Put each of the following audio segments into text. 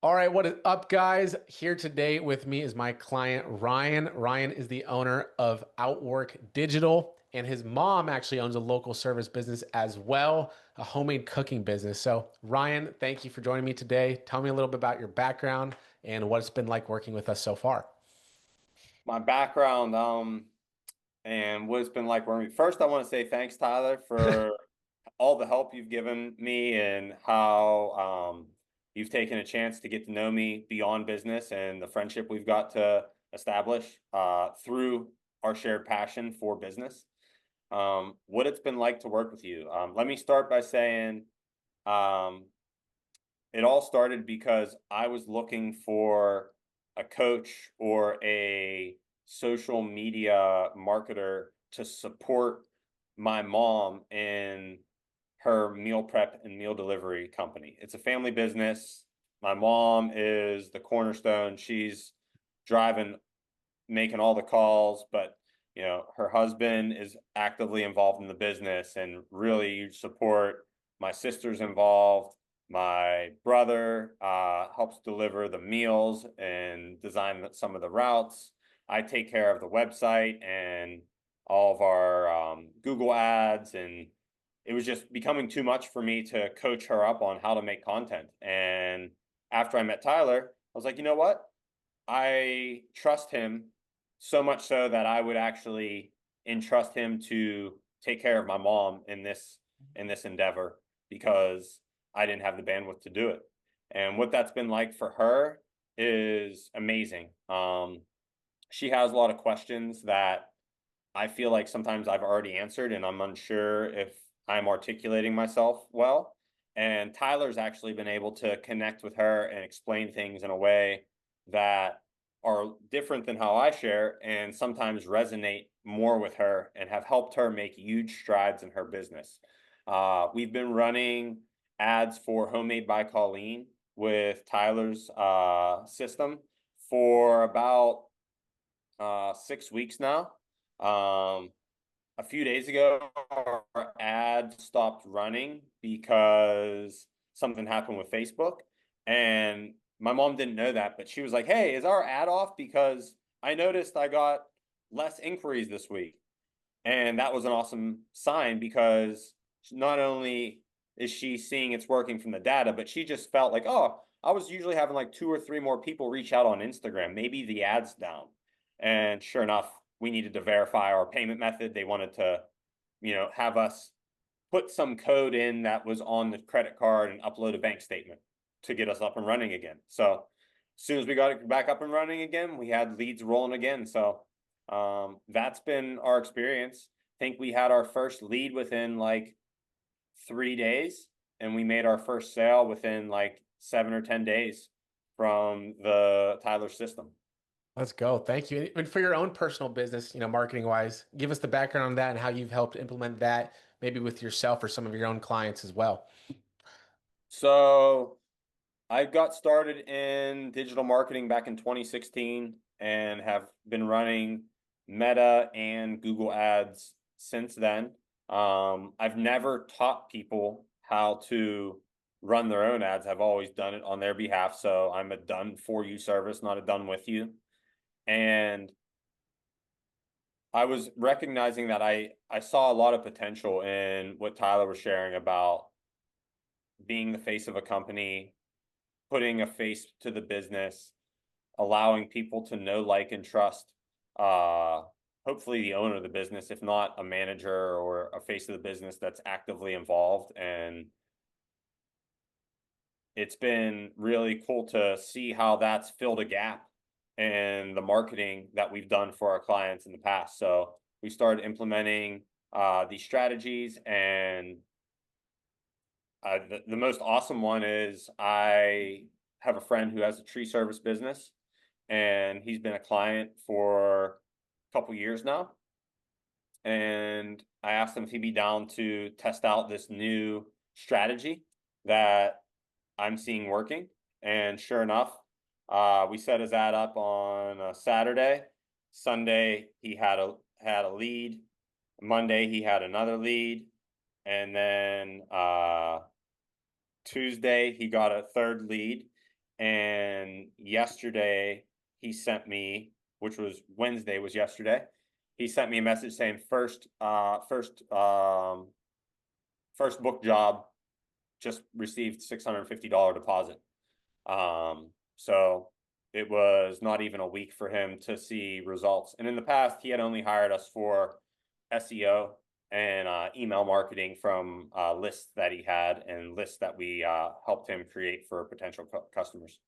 All right, what is up, guys? Here today with me is my client, Ryan. Ryan is the owner of Outwork Digital, and his mom actually owns a local service business as well, a homemade cooking business. So, Ryan, thank you for joining me today. Tell me a little bit about your background and what it's been like working with us so far. My background, and what it's been like working. First, I want to say thanks, Tyler, for all the help you've given me and how you've taken a chance to get to know me beyond business and the friendship we've got to establish through our shared passion for business. What it's been like to work with you. Let me start by saying um, it all started because I was looking for a coach or a social media marketer to support my mom in her meal prep and meal delivery company. It's a family business. My mom is the cornerstone. She's driving, making all the calls, but her husband is actively involved in the business and really huge support. My sister's involved. My brother helps deliver the meals and design some of the routes. I take care of the website and all of our Google ads. And it was just becoming too much for me to coach her up on how to make content. And after I met Tyler, I was like, you know what? I trust him so much so that I would actually entrust him to take care of my mom in this endeavor because I didn't have the bandwidth to do it. And what that's been like for her is amazing. She has a lot of questions that I feel like sometimes I've already answered, and I'm unsure if I'm articulating myself well. And Tyler's actually been able to connect with her and explain things in a way that are different than how I share and sometimes resonate more with her and have helped her make huge strides in her business. We've been running ads for Homemade by Colleen with Tyler's system for about 6 weeks now. A few days ago, our ad stopped running because something happened with Facebook. And my mom didn't know that, but she was like, "Hey, is our ad off? Because I noticed I got less inquiries this week." And that was an awesome sign because not only is she seeing it's working from the data, but she just felt like, oh, I was usually having like two or three more people reach out on Instagram. Maybe the ad's down. And sure enough, we needed to verify our payment method. They wanted to, have us put some code in that was on the credit card and upload a bank statement to get us up and running again. So as soon as we got it back up and running again, we had leads rolling again. So that's been our experience. I think we had our first lead within like 3 days, and we made our first sale within like 7 or 10 days from the Tyler system. Let's go. Thank you. And for your own personal business, marketing wise, give us the background on that and how you've helped implement that maybe with yourself or some of your own clients as well. So I got started in digital marketing back in 2016 and have been running Meta and Google ads since then. I've never taught people how to run their own ads. I've always done it on their behalf. So I'm a done for you service, not a done with you. And I was recognizing that I saw a lot of potential in what Tyler was sharing about being the face of a company, putting a face to the business, allowing people to know, like, and trust uh hopefully the owner of the business, if not a manager or a face of the business that's actively involved. And it's been really cool to see how that's filled a gap in the marketing that we've done for our clients in the past. So we started implementing these strategies, and the most awesome one is I have a friend who has a tree service business, and he's been a client for a couple years now. And I asked him if he'd be down to test out this new strategy that I'm seeing working. And sure enough, we set his ad up on a Saturday. Sunday, he had a lead. Monday, he had another lead. And then Tuesday, he got a third lead. And yesterday he sent me, which was Wednesday, was yesterday. He sent me a message saying first book job, just received $650 deposit. So it was not even a week for him to see results. And in the past, he had only hired us for SEO and email marketing from lists that he had and lists that we helped him create for potential customers.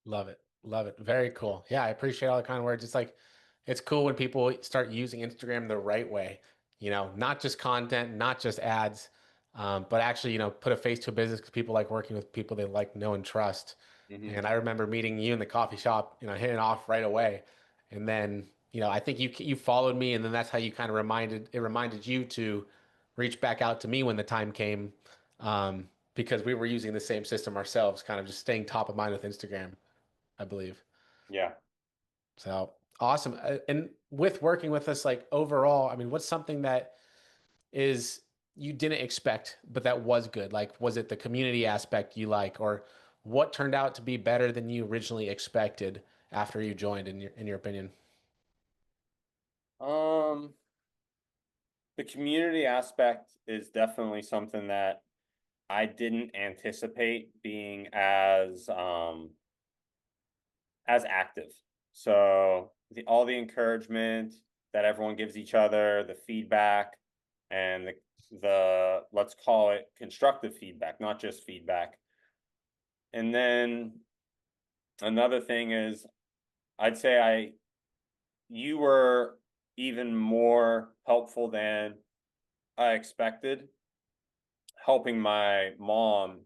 Love it. Love it. Very cool. Yeah, I appreciate all the kind words. It's like, it's cool when people start using Instagram the right way, not just content, not just ads, but actually, put a face to a business because people like working with people they like, know, and trust. Mm-hmm. And I remember meeting you in the coffee shop, hitting it off right away. And then, I think you followed me, and then that's how you kind of reminded you to reach back out to me when the time came, because we were using the same system ourselves, kind of just staying top of mind with Instagram, I believe. Yeah. So awesome. And with working with us, like overall, I mean, what's something that is you didn't expect, but that was good? Like, was it the community aspect you like, or what turned out to be better than you originally expected after you joined, in your opinion? Um, the community aspect is definitely something that I didn't anticipate being as active. So all the encouragement that everyone gives each other, the feedback, and the let's call it constructive feedback, not just feedback. And then another thing is, I'd say you were even more helpful than I expected, helping my mom,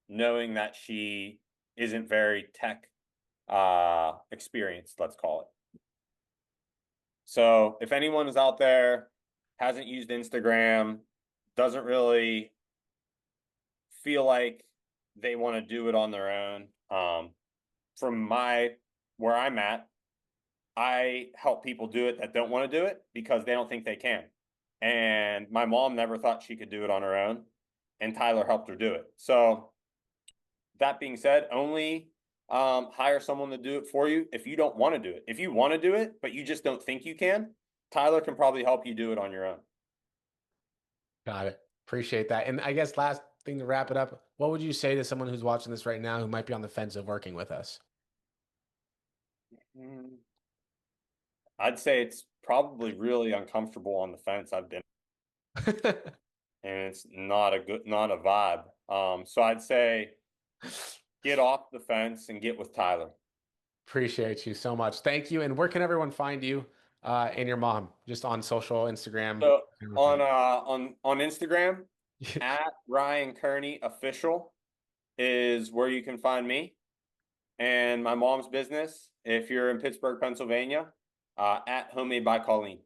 knowing that she isn't very tech experienced, let's call it. So if anyone is out there, hasn't used Instagram, doesn't really feel like they want to do it on their own, from where I'm at, I help people do it that don't want to do it because they don't think they can. And my mom never thought she could do it on her own, and Tyler helped her do it. So that being said, only hire someone to do it for you if you don't want to do it. If you want to do it, but you just don't think you can, Tyler can probably help you do it on your own. Got it. Appreciate that. And I guess last thing to wrap it up, what would you say to someone who's watching this right now who might be on the fence of working with us? Mm, I'd say it's probably really uncomfortable on the fence. I've been, and it's not a vibe. So I'd say get off the fence and get with Tyler. Appreciate you so much. Thank you. And where can everyone find you and your mom? Just on social, Instagram. So Everything. on Instagram, at Ryan Kearney official is where you can find me, and my mom's business, if you're in Pittsburgh, Pennsylvania, at Homemade by Colleen.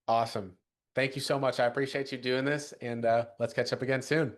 Awesome. Thank you so much. I appreciate you doing this, and let's catch up again soon.